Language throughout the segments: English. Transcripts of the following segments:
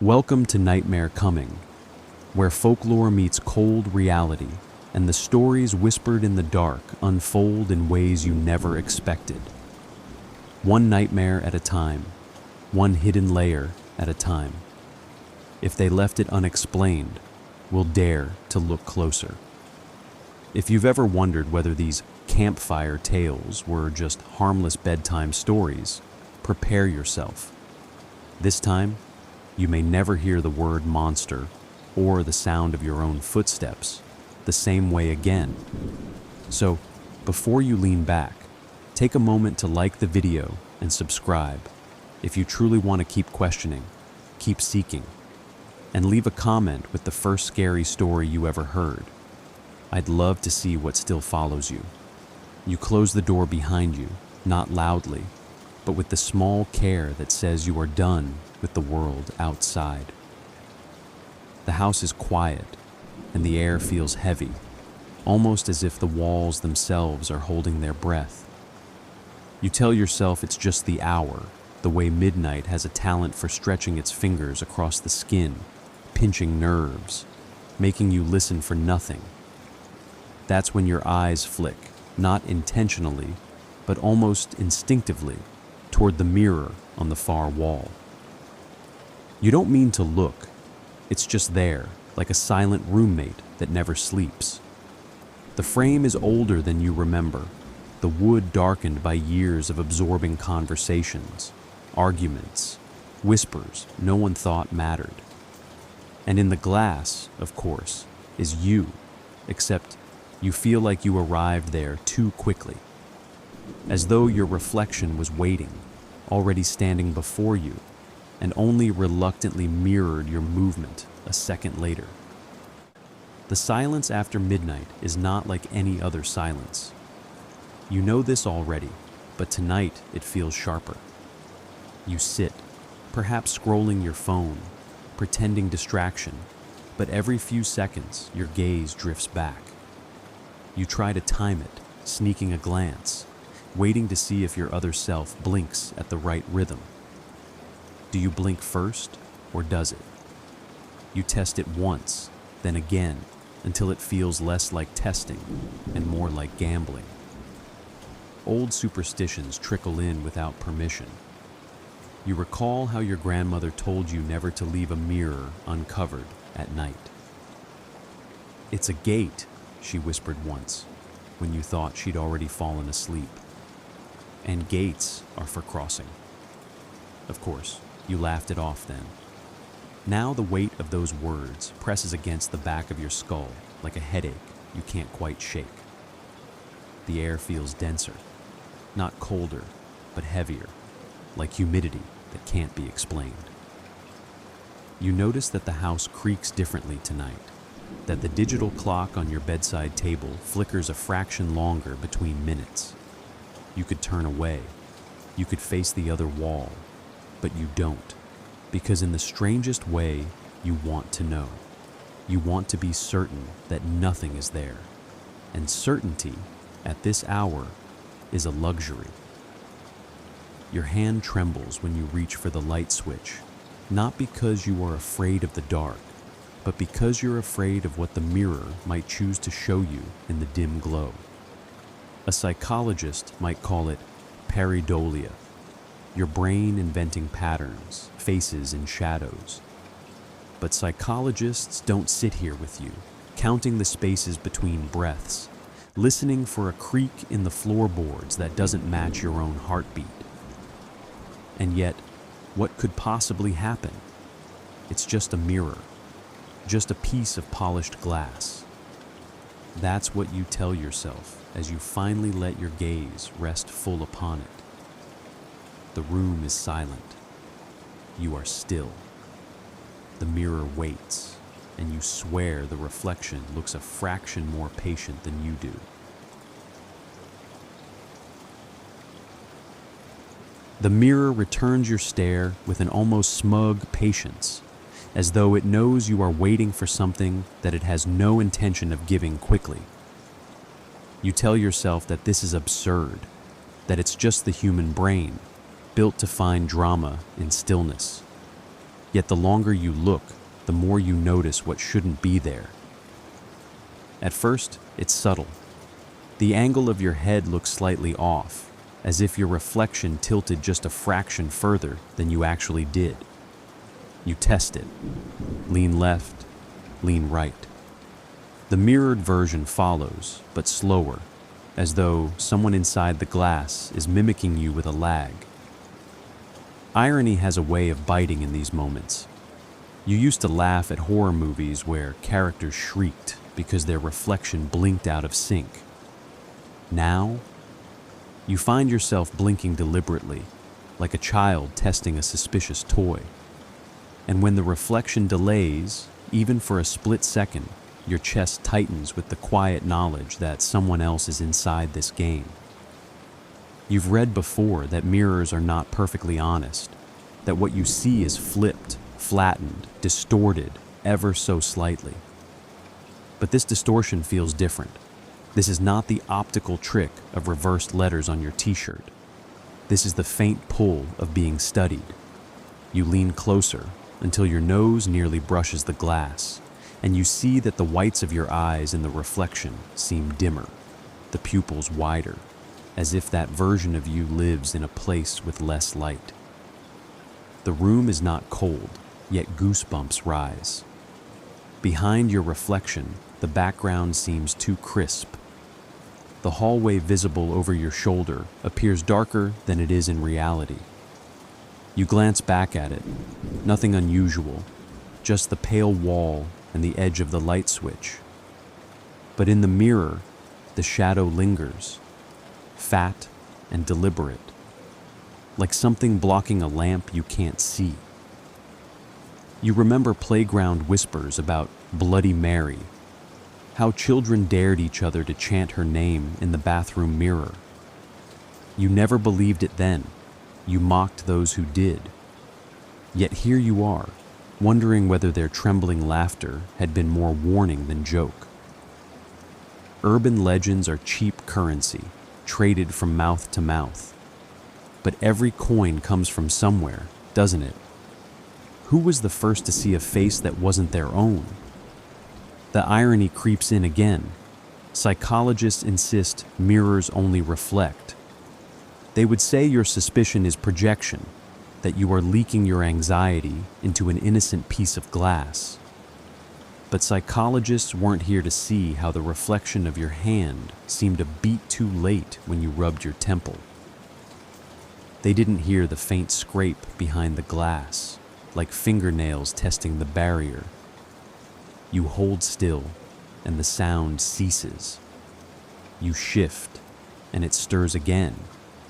Welcome to Nightmare Coming, where folklore meets cold reality and the stories whispered in the dark unfold in ways you never expected. One nightmare at a time, one hidden layer at a time. If they left it unexplained, we'll dare to look closer. If you've ever wondered whether these campfire tales were just harmless bedtime stories, prepare yourself. This time, you may never hear the word monster or the sound of your own footsteps the same way again. So, before you lean back, take a moment to like the video and subscribe if you truly want to keep questioning, keep seeking, and leave a comment with the first scary story you ever heard. I'd love to see what still follows you. You close the door behind you, not loudly, but with the small care that says you are done with the world outside. The house is quiet, and the air feels heavy, almost as if the walls themselves are holding their breath. You tell yourself it's just the hour, the way midnight has a talent for stretching its fingers across the skin, pinching nerves, making you listen for nothing. That's when your eyes flick, not intentionally, but almost instinctively, toward the mirror on the far wall. You don't mean to look, it's just there, like a silent roommate that never sleeps. The frame is older than you remember, the wood darkened by years of absorbing conversations, arguments, whispers no one thought mattered. And in the glass, of course, is you, except you feel like you arrived there too quickly, as though your reflection was waiting, already standing before you, and only reluctantly mirrored your movement a second later. The silence after midnight is not like any other silence. You know this already, but tonight it feels sharper. You sit, perhaps scrolling your phone, pretending distraction, but every few seconds your gaze drifts back. You try to time it, sneaking a glance, waiting to see if your other self blinks at the right rhythm. Do you blink first, or does it? You test it once, then again, until it feels less like testing and more like gambling. Old superstitions trickle in without permission. You recall how your grandmother told you never to leave a mirror uncovered at night. "It's a gate," she whispered once, when you thought she'd already fallen asleep. "And gates are for crossing." Of course, you laughed it off then. Now the weight of those words presses against the back of your skull like a headache you can't quite shake. The air feels denser, not colder, but heavier, like humidity that can't be explained. You notice that the house creaks differently tonight, that the digital clock on your bedside table flickers a fraction longer between minutes. You could turn away, you could face the other wall, but you don't, because in the strangest way, you want to know. You want to be certain that nothing is there, and certainty, at this hour, is a luxury. Your hand trembles when you reach for the light switch, not because you are afraid of the dark, but because you're afraid of what the mirror might choose to show you in the dim glow. A psychologist might call it pareidolia, your brain inventing patterns, faces, and shadows. But psychologists don't sit here with you, counting the spaces between breaths, listening for a creak in the floorboards that doesn't match your own heartbeat. And yet, what could possibly happen? It's just a mirror, just a piece of polished glass. That's what you tell yourself as you finally let your gaze rest full upon it. The room is silent. You are still. The mirror waits, and you swear the reflection looks a fraction more patient than you do. The mirror returns your stare with an almost smug patience, as though it knows you are waiting for something that it has no intention of giving quickly. You tell yourself that this is absurd, that it's just the human brain, built to find drama in stillness. Yet the longer you look, the more you notice what shouldn't be there. At first, it's subtle. The angle of your head looks slightly off, as if your reflection tilted just a fraction further than you actually did. You test it. Lean left, lean right. The mirrored version follows, but slower, as though someone inside the glass is mimicking you with a lag. Irony has a way of biting in these moments. You used to laugh at horror movies where characters shrieked because their reflection blinked out of sync. Now, you find yourself blinking deliberately, like a child testing a suspicious toy. And when the reflection delays, even for a split second, your chest tightens with the quiet knowledge that someone else is inside this game. You've read before that mirrors are not perfectly honest, that what you see is flipped, flattened, distorted, ever so slightly. But this distortion feels different. This is not the optical trick of reversed letters on your t-shirt. This is the faint pull of being studied. You lean closer until your nose nearly brushes the glass, and you see that the whites of your eyes in the reflection seem dimmer, the pupils wider, as if that version of you lives in a place with less light. The room is not cold, yet goosebumps rise. Behind your reflection, the background seems too crisp. The hallway visible over your shoulder appears darker than it is in reality. You glance back at it, nothing unusual, just the pale wall and the edge of the light switch. But in the mirror, the shadow lingers, fat and deliberate, like something blocking a lamp you can't see. You remember playground whispers about Bloody Mary, how children dared each other to chant her name in the bathroom mirror. You never believed it then. You mocked those who did. Yet here you are, wondering whether their trembling laughter had been more warning than joke. Urban legends are cheap currency, traded from mouth to mouth. But every coin comes from somewhere, doesn't it? Who was the first to see a face that wasn't their own? The irony creeps in again. Psychologists insist mirrors only reflect. They would say your suspicion is projection, that you are leaking your anxiety into an innocent piece of glass. But psychologists weren't here to see how the reflection of your hand seemed a beat too late when you rubbed your temple. They didn't hear the faint scrape behind the glass, like fingernails testing the barrier. You hold still, and the sound ceases. You shift, and it stirs again,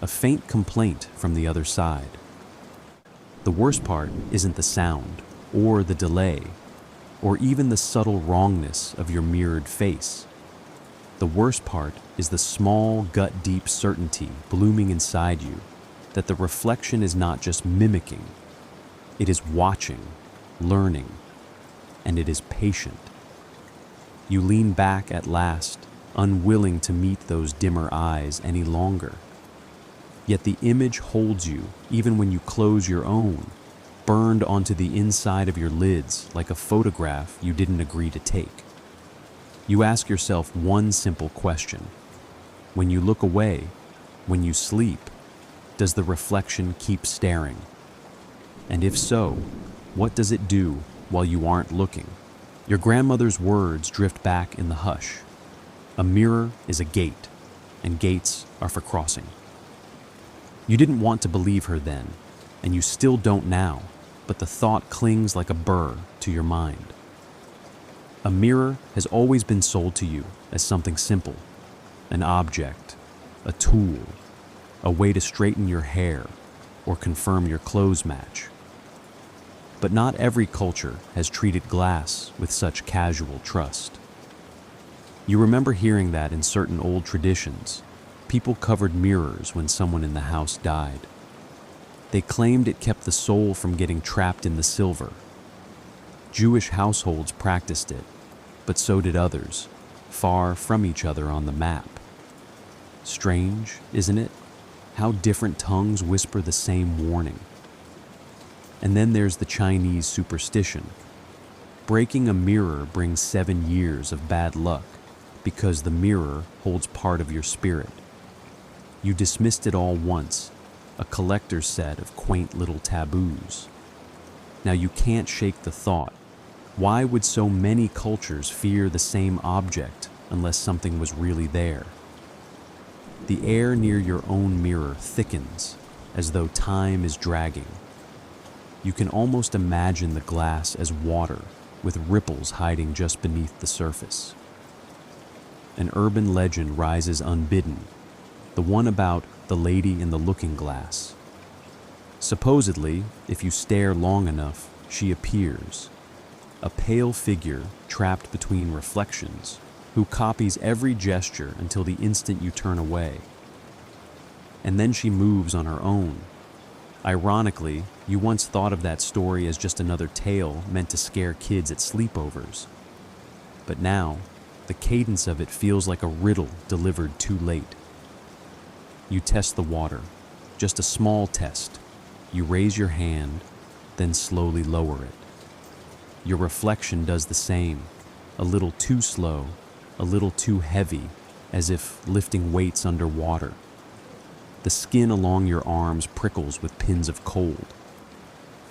a faint complaint from the other side. The worst part isn't the sound, or the delay, or even the subtle wrongness of your mirrored face. The worst part is the small, gut-deep certainty blooming inside you that the reflection is not just mimicking, it is watching, learning, and it is patient. You lean back at last, unwilling to meet those dimmer eyes any longer. Yet the image holds you even when you close your own, burned onto the inside of your lids like a photograph you didn't agree to take. You ask yourself one simple question. When you look away, when you sleep, does the reflection keep staring? And if so, what does it do while you aren't looking? Your grandmother's words drift back in the hush. A mirror is a gate, and gates are for crossing. You didn't want to believe her then, and you still don't now, but the thought clings like a burr to your mind. A mirror has always been sold to you as something simple, an object, a tool, a way to straighten your hair or confirm your clothes match. But not every culture has treated glass with such casual trust. You remember hearing that in certain old traditions, people covered mirrors when someone in the house died. They claimed it kept the soul from getting trapped in the silver. Jewish households practiced it, but so did others, far from each other on the map. Strange, isn't it? How different tongues whisper the same warning. And then there's the Chinese superstition. Breaking a mirror brings 7 years of bad luck because the mirror holds part of your spirit. You dismissed it all once, a collector's set of quaint little taboos. Now you can't shake the thought, why would so many cultures fear the same object unless something was really there? The air near your own mirror thickens as though time is dragging. You can almost imagine the glass as water with ripples hiding just beneath the surface. An urban legend rises unbidden, the one about the lady in the looking glass. Supposedly, if you stare long enough, she appears, a pale figure trapped between reflections, who copies every gesture until the instant you turn away. And then she moves on her own. Ironically, you once thought of that story as just another tale meant to scare kids at sleepovers. But now, the cadence of it feels like a riddle delivered too late. You test the water, just a small test. You raise your hand, then slowly lower it. Your reflection does the same, a little too slow, a little too heavy, as if lifting weights underwater. The skin along your arms prickles with pins of cold.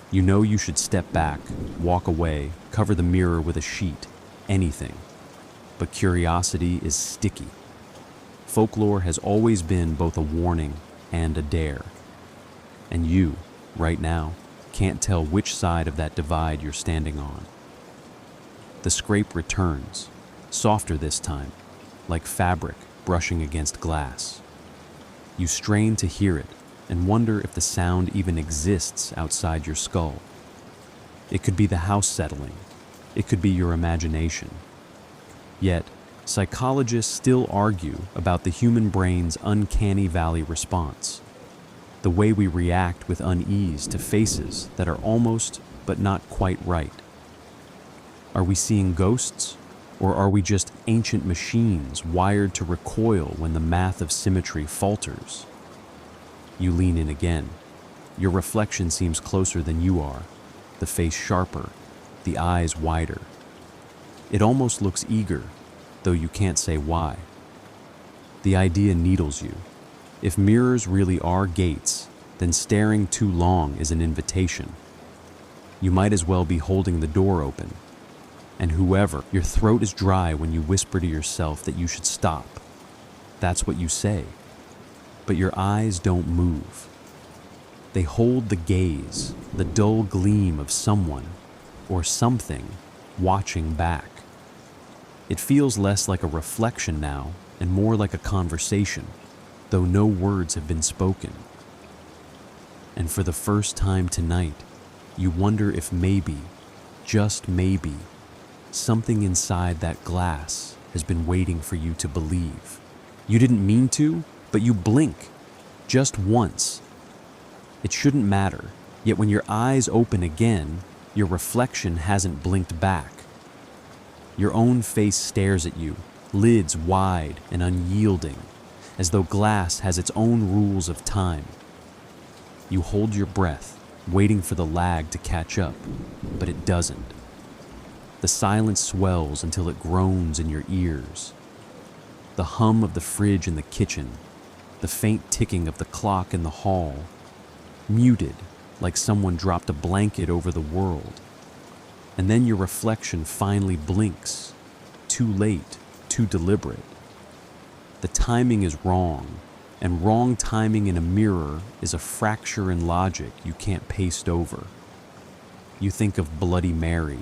You know you should step back, walk away, cover the mirror with a sheet, anything. But curiosity is sticky. Folklore has always been both a warning and a dare. And you, right now, can't tell which side of that divide you're standing on. The scrape returns, softer this time, like fabric brushing against glass. You strain to hear it and wonder if the sound even exists outside your skull. It could be the house settling. It could be your imagination. Yet, psychologists still argue about the human brain's uncanny valley response, the way we react with unease to faces that are almost but not quite right. Are we seeing ghosts, or are we just ancient machines wired to recoil when the math of symmetry falters? You lean in again. Your reflection seems closer than you are, the face sharper, the eyes wider. It almost looks eager, though you can't say why. The idea needles you. If mirrors really are gates, then staring too long is an invitation. You might as well be holding the door open. And whoever, your throat is dry when you whisper to yourself that you should stop. That's what you say. But your eyes don't move. They hold the gaze, the dull gleam of someone or something watching back. It feels less like a reflection now and more like a conversation, though no words have been spoken. And for the first time tonight, you wonder if maybe, just maybe, something inside that glass has been waiting for you to believe. You didn't mean to, but you blink, just once. It shouldn't matter, yet when your eyes open again, your reflection hasn't blinked back. Your own face stares at you, lids wide and unyielding, as though glass has its own rules of time. You hold your breath, waiting for the lag to catch up, but it doesn't. The silence swells until it groans in your ears. The hum of the fridge in the kitchen, the faint ticking of the clock in the hall, muted like someone dropped a blanket over the world. And then your reflection finally blinks, too late, too deliberate. The timing is wrong, and wrong timing in a mirror is a fracture in logic you can't paste over. You think of Bloody Mary.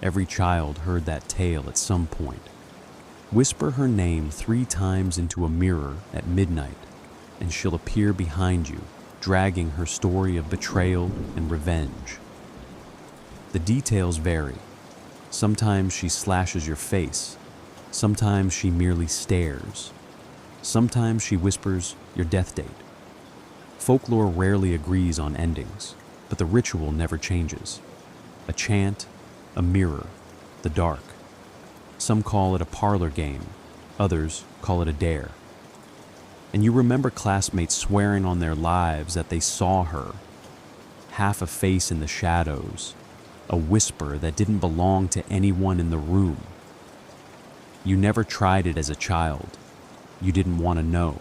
Every child heard that tale at some point. Whisper her name 3 times into a mirror at midnight, and she'll appear behind you, dragging her story of betrayal and revenge. The details vary. Sometimes she slashes your face. Sometimes she merely stares. Sometimes she whispers your death date. Folklore rarely agrees on endings, but the ritual never changes. A chant, a mirror, the dark. Some call it a parlor game, others call it a dare. And you remember classmates swearing on their lives that they saw her. half a face in the shadows, a whisper that didn't belong to anyone in the room. You never tried it as a child. You didn't want to know.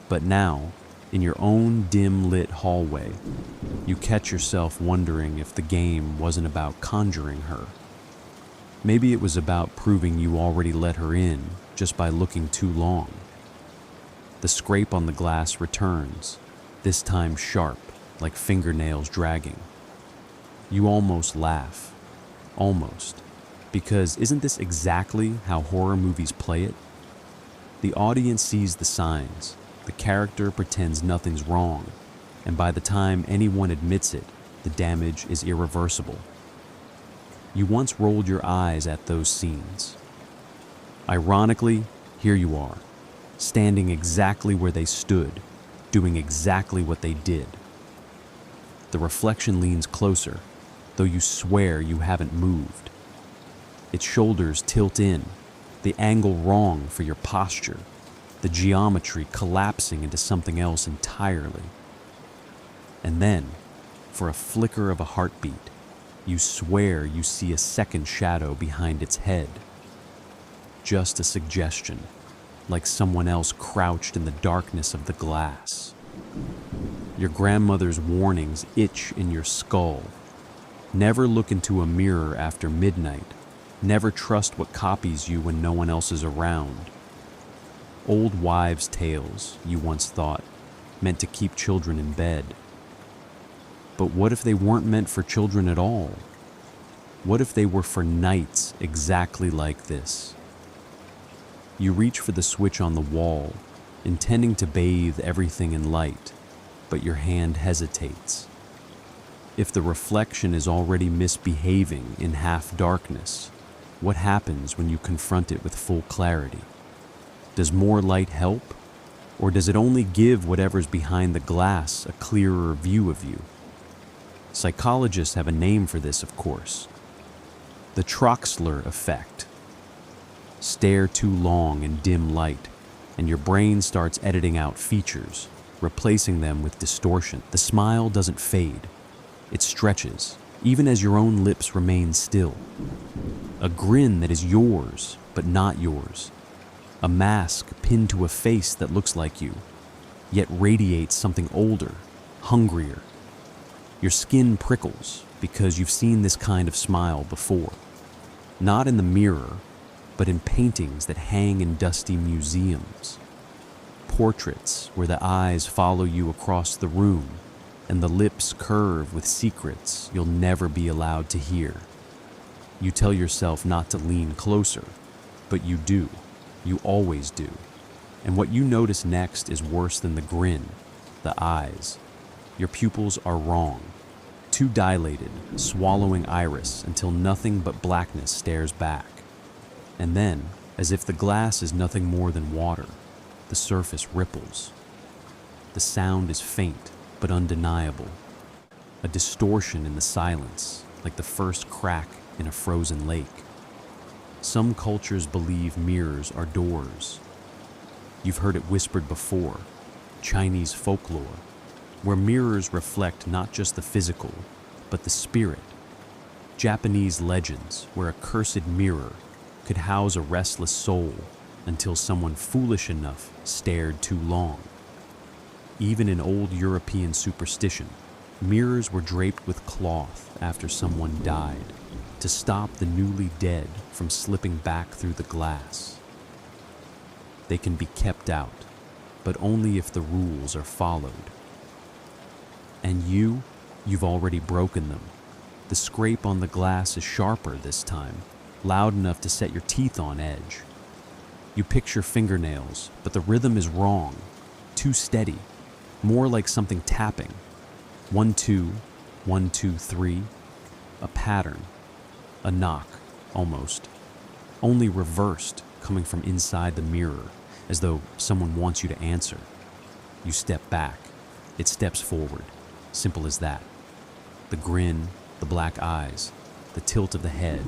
But now, in your own dim-lit hallway, you catch yourself wondering if the game wasn't about conjuring her. Maybe it was about proving you already let her in just by looking too long. The scrape on the glass returns, this time sharp, like fingernails dragging. You almost laugh. Almost. Because isn't this exactly how horror movies play it? The audience sees the signs, the character pretends nothing's wrong, and by the time anyone admits it, the damage is irreversible. You once rolled your eyes at those scenes. Ironically, here you are, standing exactly where they stood, doing exactly what they did. The reflection leans closer, though you swear you haven't moved. Its shoulders tilt in, the angle wrong for your posture, the geometry collapsing into something else entirely. And then, for a flicker of a heartbeat, you swear you see a second shadow behind its head. Just a suggestion, like someone else crouched in the darkness of the glass. Your grandmother's warnings itch in your skull. Never look into a mirror after midnight. Never trust what copies you when no one else is around. Old wives' tales, you once thought, meant to keep children in bed. But what if they weren't meant for children at all? What if they were for nights exactly like this? You reach for the switch on the wall, intending to bathe everything in light, but your hand hesitates. If the reflection is already misbehaving in half darkness, what happens when you confront it with full clarity? Does more light help? Or does it only give whatever's behind the glass a clearer view of you? Psychologists have a name for this, of course. The Troxler effect. Stare too long in dim light, and your brain starts editing out features, replacing them with distortion. The smile doesn't fade. It stretches, even as your own lips remain still. A grin that is yours, but not yours. A mask pinned to a face that looks like you, yet radiates something older, hungrier. Your skin prickles because you've seen this kind of smile before. Not in the mirror, but in paintings that hang in dusty museums. Portraits where the eyes follow you across the room and the lips curve with secrets you'll never be allowed to hear. You tell yourself not to lean closer, but you do. You always do. And what you notice next is worse than the grin, the eyes. Your pupils are wrong. Too dilated, swallowing iris until nothing but blackness stares back. And then, as if the glass is nothing more than water, the surface ripples. The sound is faint, but undeniable. A distortion in the silence, like the first crack in a frozen lake. Some cultures believe mirrors are doors. You've heard it whispered before, Chinese folklore, where mirrors reflect not just the physical, but the spirit. Japanese legends, where a cursed mirror could house a restless soul until someone foolish enough stared too long. Even in old European superstition, mirrors were draped with cloth after someone died, to stop the newly dead from slipping back through the glass. They can be kept out, but only if the rules are followed. And you've already broken them. The scrape on the glass is sharper this time, loud enough to set your teeth on edge. You picture fingernails, but the rhythm is wrong, too steady, more like something tapping. 1, 2, 1, 2, 3, a pattern. A knock, almost. Only reversed, coming from inside the mirror, as though someone wants you to answer. You step back. It steps forward. Simple as that. The grin, the black eyes, the tilt of the head.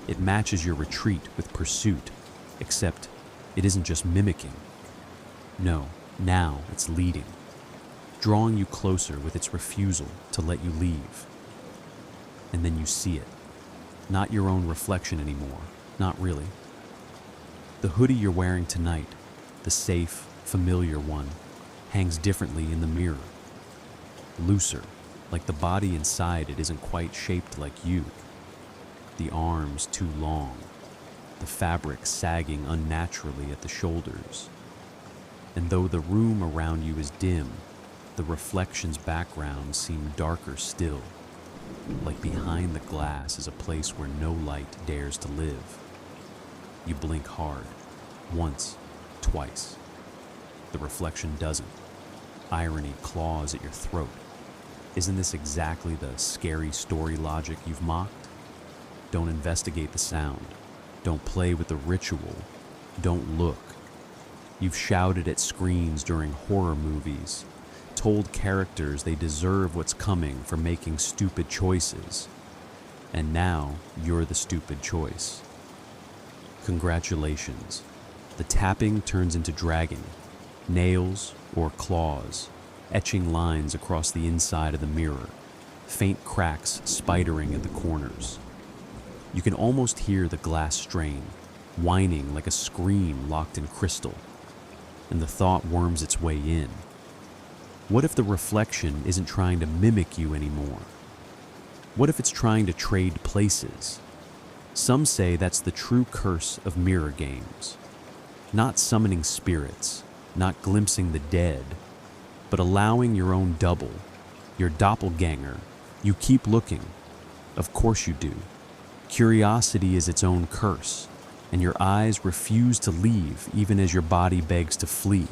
It matches your retreat with pursuit, except it isn't just mimicking. No, now it's leading. drawing you closer with its refusal to let you leave. And then you see it. Not your own reflection anymore. Not really. The hoodie you're wearing tonight, the safe, familiar one, hangs differently in the mirror. Looser, like the body inside it isn't quite shaped like you. The arms too long, the fabric sagging unnaturally at the shoulders. And though the room around you is dim, the reflection's background seems darker still, like behind the glass is a place where no light dares to live. You blink hard, once, twice. The reflection doesn't. Irony claws at your throat. Isn't this exactly the scary story logic you've mocked? Don't investigate the sound. Don't play with the ritual. Don't look. You've shouted at screens during horror movies, told characters they deserve what's coming for making stupid choices. And now you're the stupid choice. Congratulations. The tapping turns into dragging, nails or claws, etching lines across the inside of the mirror, faint cracks spidering at the corners. You can almost hear the glass strain, whining like a scream locked in crystal, and the thought worms its way in. What if the reflection isn't trying to mimic you anymore? What if it's trying to trade places? Some say that's the true curse of mirror games. Not summoning spirits, not glimpsing the dead, but allowing your own double, your doppelganger. You keep looking. Of course you do. Curiosity is its own curse, and your eyes refuse to leave even as your body begs to flee.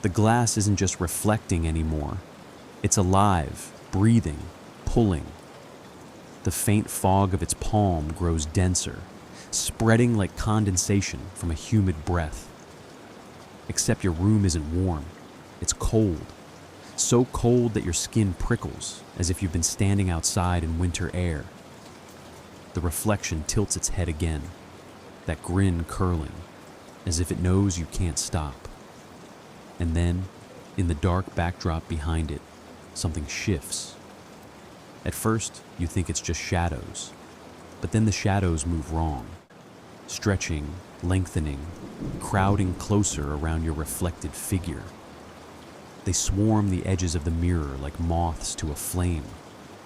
The glass isn't just reflecting anymore. It's alive, breathing, pulling. The faint fog of its palm grows denser, spreading like condensation from a humid breath. Except your room isn't warm. It's cold. So cold that your skin prickles as if you've been standing outside in winter air. The reflection tilts its head again, that grin curling, as if it knows you can't stop. And then, in the dark backdrop behind it, something shifts. At first, you think it's just shadows, but then the shadows move wrong, stretching, lengthening, crowding closer around your reflected figure. They swarm the edges of the mirror like moths to a flame,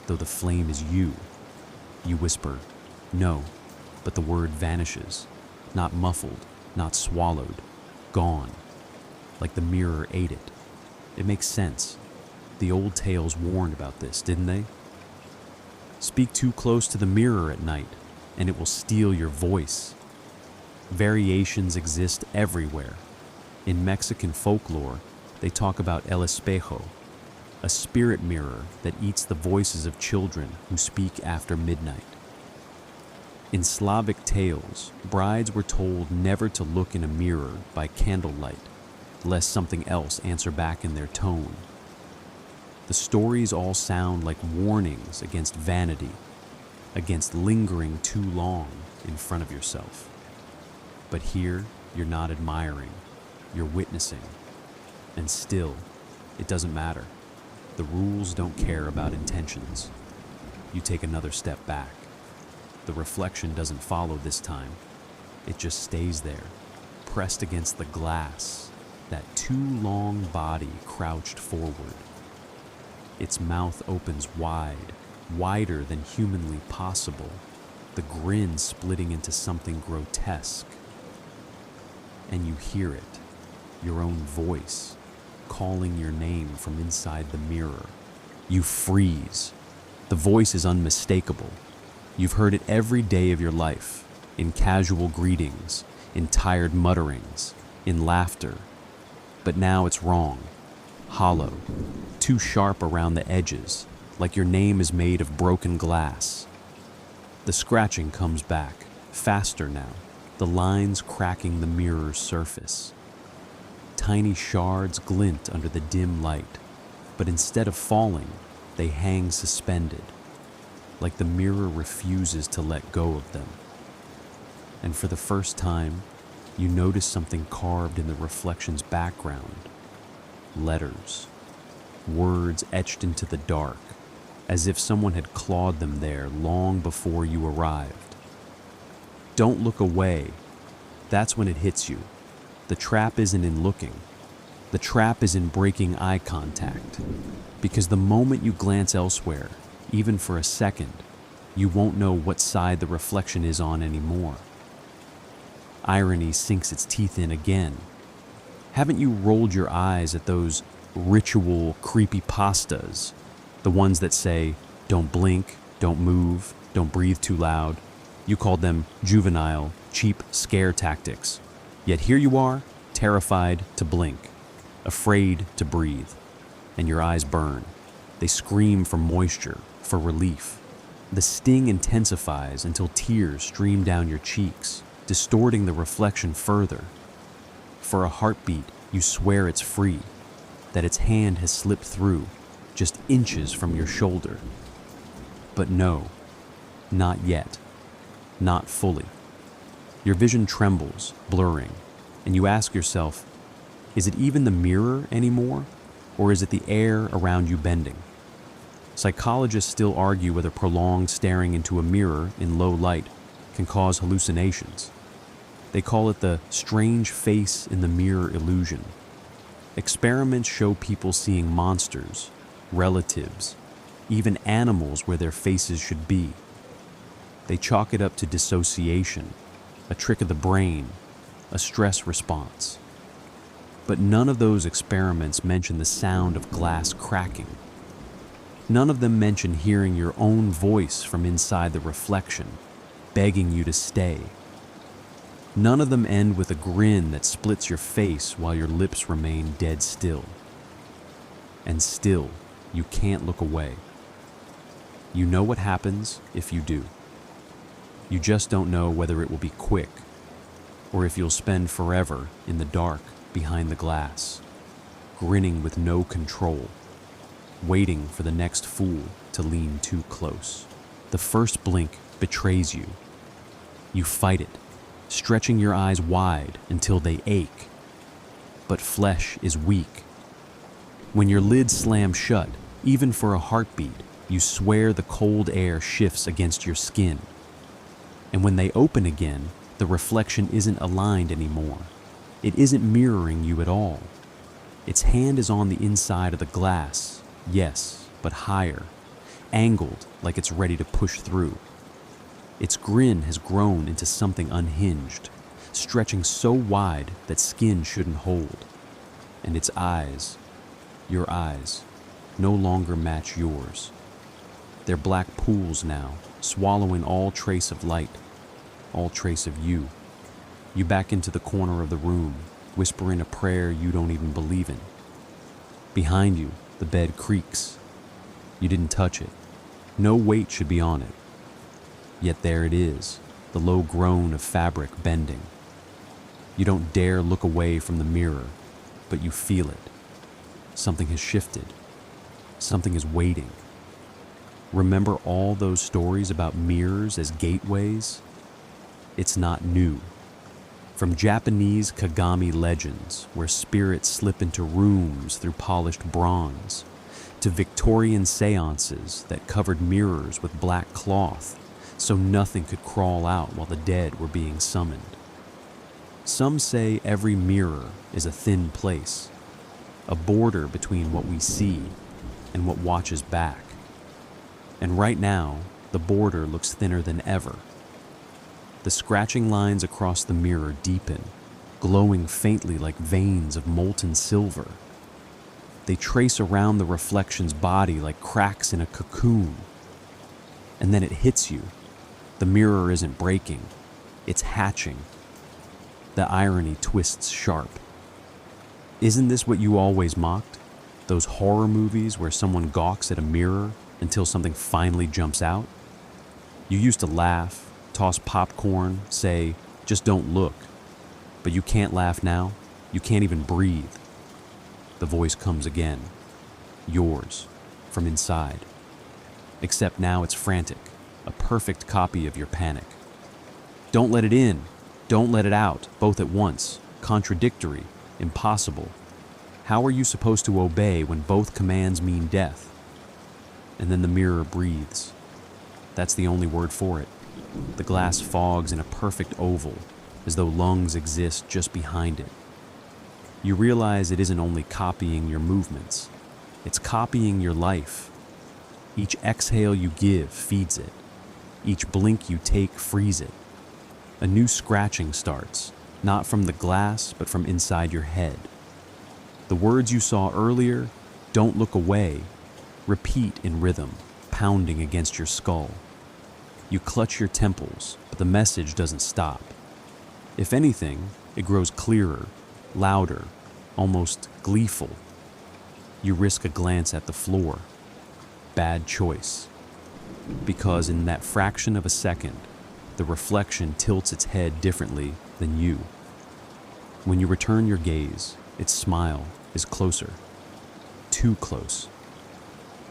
though the flame is you. You whisper, "No," but the word vanishes, not muffled, not swallowed, gone, like the mirror ate it. It makes sense. The old tales warned about this, didn't they? Speak too close to the mirror at night, and it will steal your voice. Variations exist everywhere. In Mexican folklore, they talk about el espejo, a spirit mirror that eats the voices of children who speak after midnight. In Slavic tales, brides were told never to look in a mirror by candlelight, lest something else answer back in their tone. The stories all sound like warnings against vanity, against lingering too long in front of yourself. But here, you're not admiring, you're witnessing. And still, it doesn't matter. The rules don't care about intentions. You take another step back. The reflection doesn't follow this time. It just stays there, pressed against the glass, that too long body crouched forward. Its mouth opens wide, wider than humanly possible, the grin splitting into something grotesque. And you hear it, your own voice, calling your name from inside the mirror. You freeze. The voice is unmistakable. You've heard it every day of your life, in casual greetings, in tired mutterings, in laughter. But now it's wrong, hollow, too sharp around the edges, like your name is made of broken glass. The scratching comes back, faster now, the lines cracking the mirror's surface. Tiny shards glint under the dim light, but instead of falling, they hang suspended, like the mirror refuses to let go of them. And for the first time, you notice something carved in the reflection's background. Letters. words etched into the dark, as if someone had clawed them there long before you arrived. Don't look away. That's when it hits you. The trap isn't in looking. The trap is in breaking eye contact. Because the moment you glance elsewhere, even for a second, you won't know what side the reflection is on anymore. Irony sinks its teeth in again. Haven't you rolled your eyes at those ritual creepypastas? The ones that say, don't blink, don't move, don't breathe too loud. You called them juvenile, cheap scare tactics. Yet here you are, terrified to blink, afraid to breathe, and your eyes burn. They scream for moisture, for relief. The sting intensifies until tears stream down your cheeks, distorting the reflection further. For a heartbeat, you swear it's free, that its hand has slipped through, just inches from your shoulder. But no, not yet, not fully. Your vision trembles, blurring, and you ask yourself, is it even the mirror anymore, or is it the air around you bending? Psychologists still argue whether prolonged staring into a mirror in low light can cause hallucinations. They call it the strange face in the mirror illusion. Experiments show people seeing monsters, relatives, even animals where their faces should be. They chalk it up to dissociation, a trick of the brain, a stress response. But none of those experiments mention the sound of glass cracking. None of them mention hearing your own voice from inside the reflection, begging you to stay. None of them end with a grin that splits your face while your lips remain dead still. And still, you can't look away. You know what happens if you do. You just don't know whether it will be quick, or if you'll spend forever in the dark behind the glass, grinning with no control, waiting for the next fool to lean too close. The first blink betrays you. You fight it, stretching your eyes wide until they ache. But flesh is weak. When your lids slam shut, even for a heartbeat, you swear the cold air shifts against your skin. And when they open again, the reflection isn't aligned anymore. It isn't mirroring you at all. Its hand is on the inside of the glass, yes, but higher, angled like it's ready to push through. Its grin has grown into something unhinged, stretching so wide that skin shouldn't hold. And its eyes, your eyes, no longer match yours. They're black pools now, swallowing all trace of light, all trace of you. You back into the corner of the room, whispering a prayer you don't even believe in. Behind you, the bed creaks. You didn't touch it. No weight should be on it. Yet there it is, the low groan of fabric bending. You don't dare look away from the mirror, but you feel it. Something has shifted. Something is waiting. Remember all those stories about mirrors as gateways? It's not new. From Japanese Kagami legends, where spirits slip into rooms through polished bronze, to Victorian seances that covered mirrors with black cloth so nothing could crawl out while the dead were being summoned. Some say every mirror is a thin place, a border between what we see and what watches back. And right now, the border looks thinner than ever. The scratching lines across the mirror deepen, glowing faintly like veins of molten silver. They trace around the reflection's body like cracks in a cocoon. And then it hits you. The mirror isn't breaking, it's hatching. The irony twists sharp. Isn't this what you always mocked? Those horror movies where someone gawks at a mirror until something finally jumps out? You used to laugh, toss popcorn, say, just don't look. But you can't laugh now. You can't even breathe. The voice comes again. Yours, from inside. Except now it's frantic, a perfect copy of your panic. Don't let it in. Don't let it out, both at once. Contradictory, impossible. How are you supposed to obey when both commands mean death? And then the mirror breathes. That's the only word for it. The glass fogs in a perfect oval, as though lungs exist just behind it. You realize it isn't only copying your movements, it's copying your life. Each exhale you give feeds it. Each blink you take frees it. A new scratching starts, not from the glass, but from inside your head. The words you saw earlier, "Don't look away," repeat in rhythm, pounding against your skull. You clutch your temples, but the message doesn't stop. If anything, it grows clearer, louder, almost gleeful. You risk a glance at the floor. Bad choice. Because in that fraction of a second, the reflection tilts its head differently than you. When you return your gaze, its smile is closer. Too close.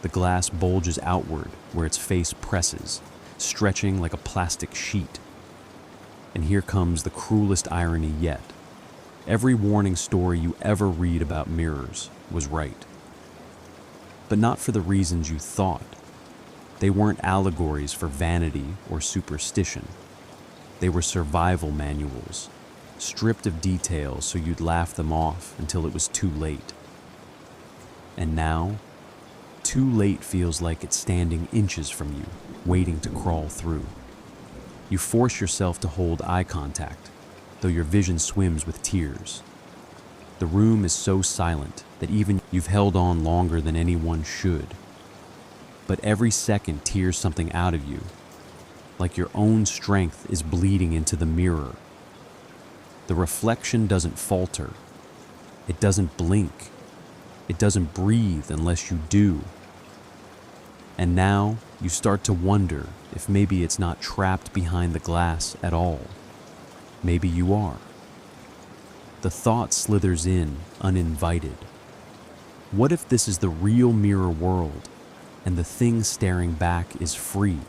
The glass bulges outward where its face presses, stretching like a plastic sheet. And here comes the cruelest irony yet. Every warning story you ever read about mirrors was right. But not for the reasons you thought. They weren't allegories for vanity or superstition. They were survival manuals, stripped of details so you'd laugh them off until it was too late. And now, too late feels like it's standing inches from you, waiting to crawl through. You force yourself to hold eye contact, though your vision swims with tears. The room is so silent that even you've held on longer than anyone should. But every second tears something out of you, like your own strength is bleeding into the mirror. The reflection doesn't falter. It doesn't blink. It doesn't breathe unless you do. And now you start to wonder if maybe it's not trapped behind the glass at all. Maybe you are. The thought slithers in, uninvited. What if this is the real mirror world, and the thing staring back is free?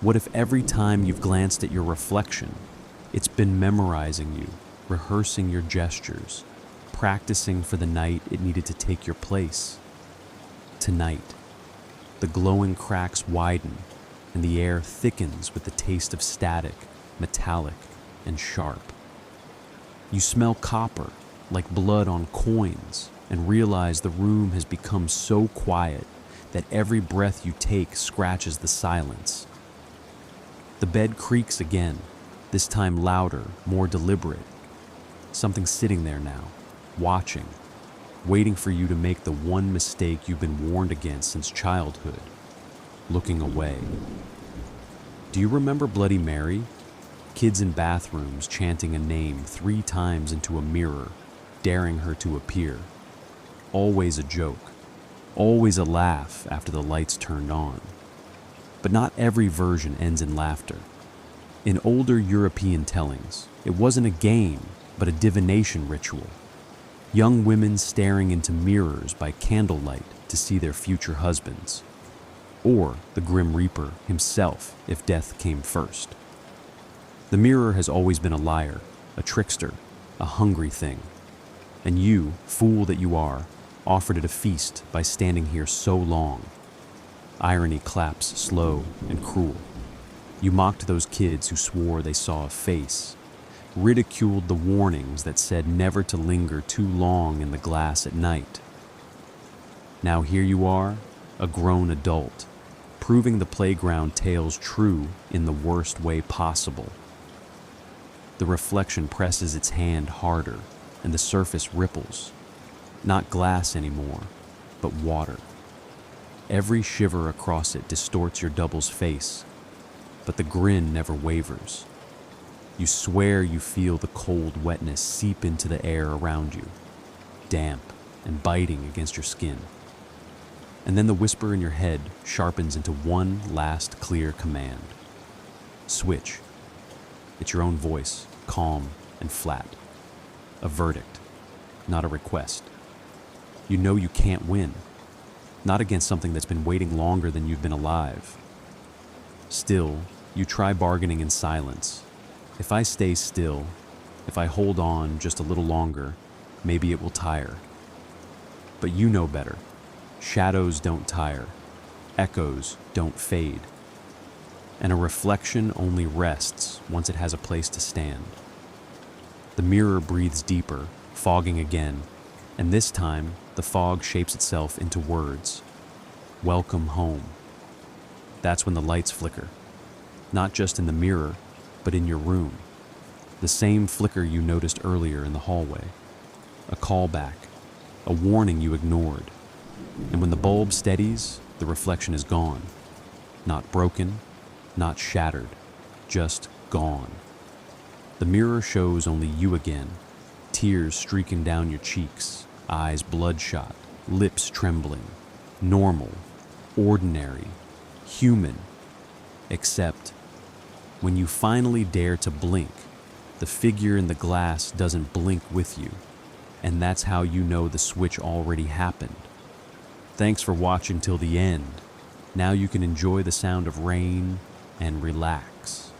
What if every time you've glanced at your reflection, it's been memorizing you, rehearsing your gestures, practicing for the night it needed to take your place? Tonight, the glowing cracks widen, and the air thickens with the taste of static, metallic, and sharp. You smell copper, like blood on coins, and realize the room has become so quiet that every breath you take scratches the silence. The bed creaks again, this time louder, more deliberate. Something's sitting there now, watching, waiting for you to make the one mistake you've been warned against since childhood, looking away. Do you remember Bloody Mary? Kids in bathrooms chanting a name 3 times into a mirror, daring her to appear. Always a joke, always a laugh after the lights turned on. But not every version ends in laughter. In older European tellings, it wasn't a game, but a divination ritual. Young women staring into mirrors by candlelight to see their future husbands. Or the Grim Reaper himself if death came first. The mirror has always been a liar, a trickster, a hungry thing. And you, fool that you are, offered it a feast by standing here so long. Irony claps slow and cruel. You mocked those kids who swore they saw a face, ridiculed the warnings that said never to linger too long in the glass at night. Now here you are, a grown adult, proving the playground tales true in the worst way possible. The reflection presses its hand harder, and the surface ripples. Not glass anymore, but water. Every shiver across it distorts your double's face, but the grin never wavers. You swear you feel the cold wetness seep into the air around you, damp and biting against your skin. And then the whisper in your head sharpens into one last clear command. Switch. It's your own voice, calm and flat. A verdict, not a request. You know you can't win, not against something that's been waiting longer than you've been alive. Still, you try bargaining in silence. If I stay still, if I hold on just a little longer, maybe it will tire. But you know better. Shadows don't tire. Echoes don't fade. And a reflection only rests once it has a place to stand. The mirror breathes deeper, fogging again, and this time the fog shapes itself into words. Welcome home. That's when the lights flicker. Not just in the mirror, but in your room. The same flicker you noticed earlier in the hallway. A callback, a warning you ignored. And when the bulb steadies, the reflection is gone. Not broken, not shattered, just gone. The mirror shows only you again, tears streaking down your cheeks, eyes bloodshot, lips trembling. Normal, ordinary, human. Except when you finally dare to blink, the figure in the glass doesn't blink with you, and that's how you know the switch already happened. Thanks for watching till the end. Now you can enjoy the sound of rain and relax.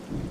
you